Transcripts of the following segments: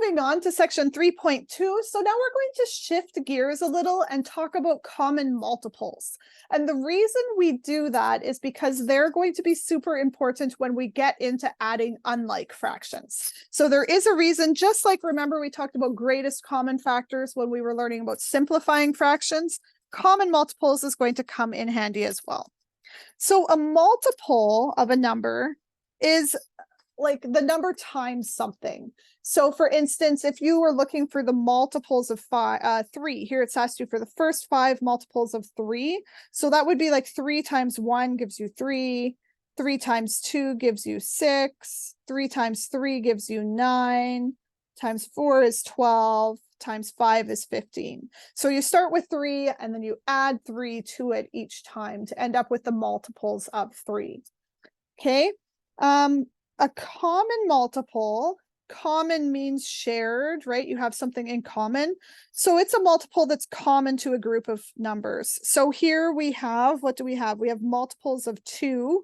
Moving on to section 3.2. So now we're going to shift gears a little and talk about common multiples. And the reason we do that is because they're going to be super important when we get into adding unlike fractions. So there is a reason, just like remember we talked about greatest common factors when we were learning about simplifying fractions, common multiples is going to come in handy as well. So a multiple of a number is like the number times something. So for instance, if you were looking for the multiples of 3, here it's asked you for the first 5 multiples of 3. So that would be like 3 times 1 gives you 3, 3 times 2 gives you 6, 3 times 3 gives you 9, times 4 is 12, times 5 is 15. So you start with 3 and then you add 3 to it each time to end up with the multiples of 3. Okay. A common multiple, common means shared, right? You have something in common. So it's a multiple that's common to a group of numbers. So here we have, what do we have? We have multiples of 2.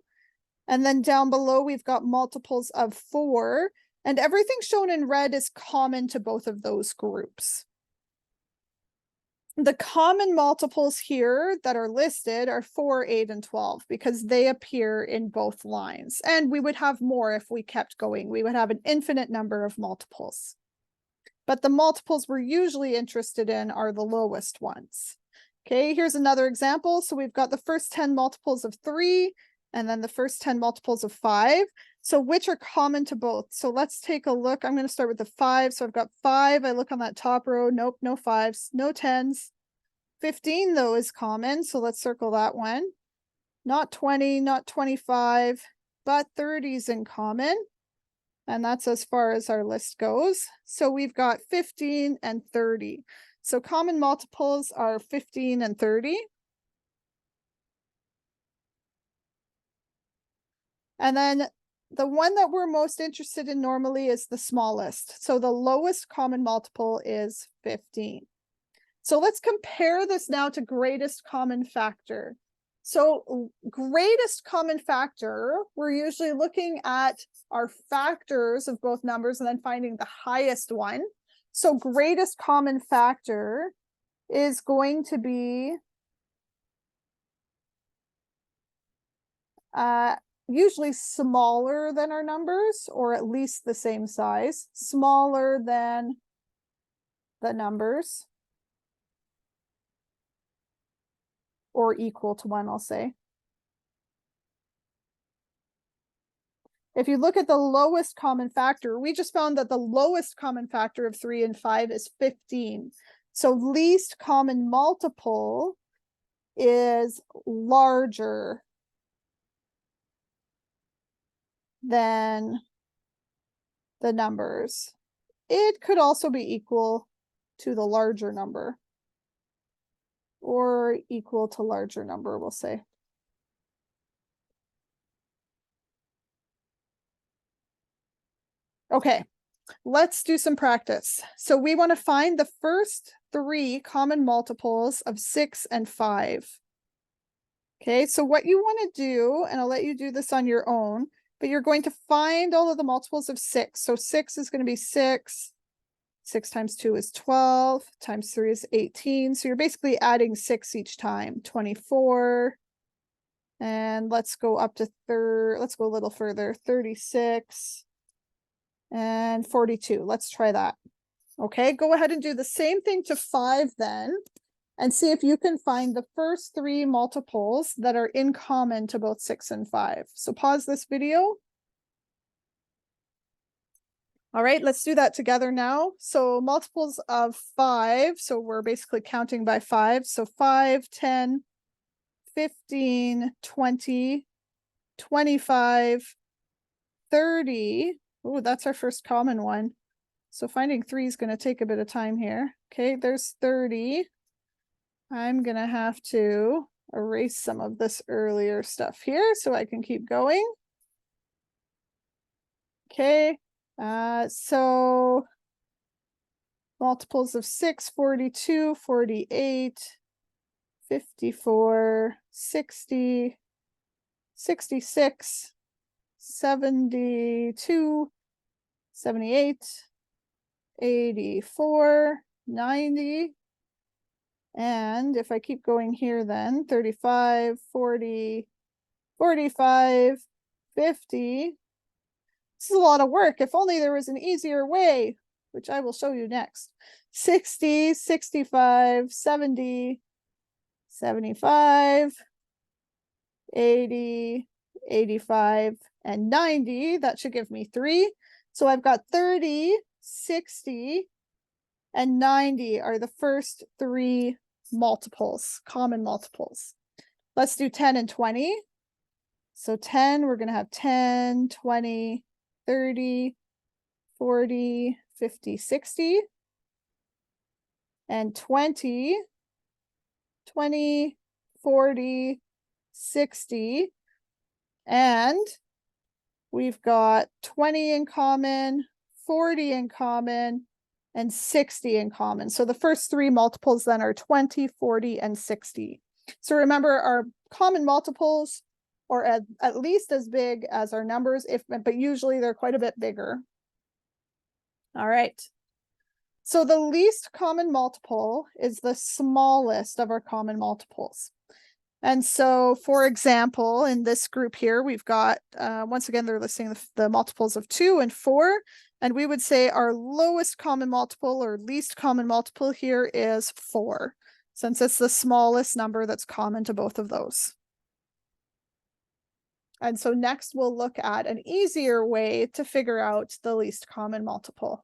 And then down below, we've got multiples of 4. And everything shown in red is common to both of those groups. The common multiples here that are listed are 4, 8, and 12 because they appear in both lines. And we would have more if we kept going. We would have an infinite number of multiples. But the multiples we're usually interested in are the lowest ones. Okay, here's another example. So we've got the first 10 multiples of 3 and then the first 10 multiples of 5. So which are common to both? So let's take a look. I'm going to start with the 5. So I've got 5. I look on that top row. Nope, no 5s, no 10s. 15 though is common. So let's circle that one. Not 20, not 25, but 30 is in common. And that's as far as our list goes. So we've got 15 and 30. So common multiples are 15 and 30. And then the one that we're most interested in normally is the smallest. So the lowest common multiple is 15. So let's compare this now to greatest common factor. So greatest common factor, we're usually looking at our factors of both numbers and then finding the highest one. So greatest common factor is going to be usually smaller than our numbers, or at least the same size, smaller than the numbers, or equal to 1, I'll say. If you look at the lowest common factor, we just found that the lowest common factor of 3 and 5 is 15. So least common multiple is larger than the numbers. It could also be equal to the larger number, or equal to larger number, we'll say. Okay, let's do some practice. So we want to find the first 3 common multiples of 6 and 5. Okay, so what you want to do, and I'll let you do this on your own, but you're going to find all of the multiples of 6. So 6 is going to be 6. 6 times 2 is 12, times 3 is 18. So you're basically adding 6 each time, 24. And let's go up to let's go a little further, 36 and 42. Let's try that. Okay, go ahead and do the same thing to 5 then, and see if you can find the first 3 multiples that are in common to both 6 and 5. So pause this video. All right, let's do that together now. So multiples of 5, so we're basically counting by 5. So 5, 10, 15, 20, 25, 30. Oh, that's our first common one. So finding 3 is going to take a bit of time here. Okay, there's 30. I'm going to have to erase some of this earlier stuff here so I can keep going. Okay, so multiples of 6, 42, 48, 54, 60, 66, 72, 78, 84, 90. And if I keep going here, then 35, 40, 45, 50. This is a lot of work. If only there was an easier way, which I will show you next. 60, 65, 70, 75, 80, 85, and 90. That should give me 3. So I've got 30, 60, and 90 are the first 3 multiples, common multiples. Let's do 10 and 20. So 10, we're going to have 10, 20, 30, 40, 50, 60. And 20, 20, 40, 60. And we've got 20 in common, 40 in common, and 60 in common. So the first 3 multiples then are 20, 40, and 60. So remember, our common multiples are at least as big as our numbers, but usually they're quite a bit bigger. All right. So the least common multiple is the smallest of our common multiples. And so, for example, in this group here, we've got, once again, they're listing the multiples of 2 and 4. And we would say our lowest common multiple or least common multiple here is 4, since it's the smallest number that's common to both of those. And so next we'll look at an easier way to figure out the least common multiple.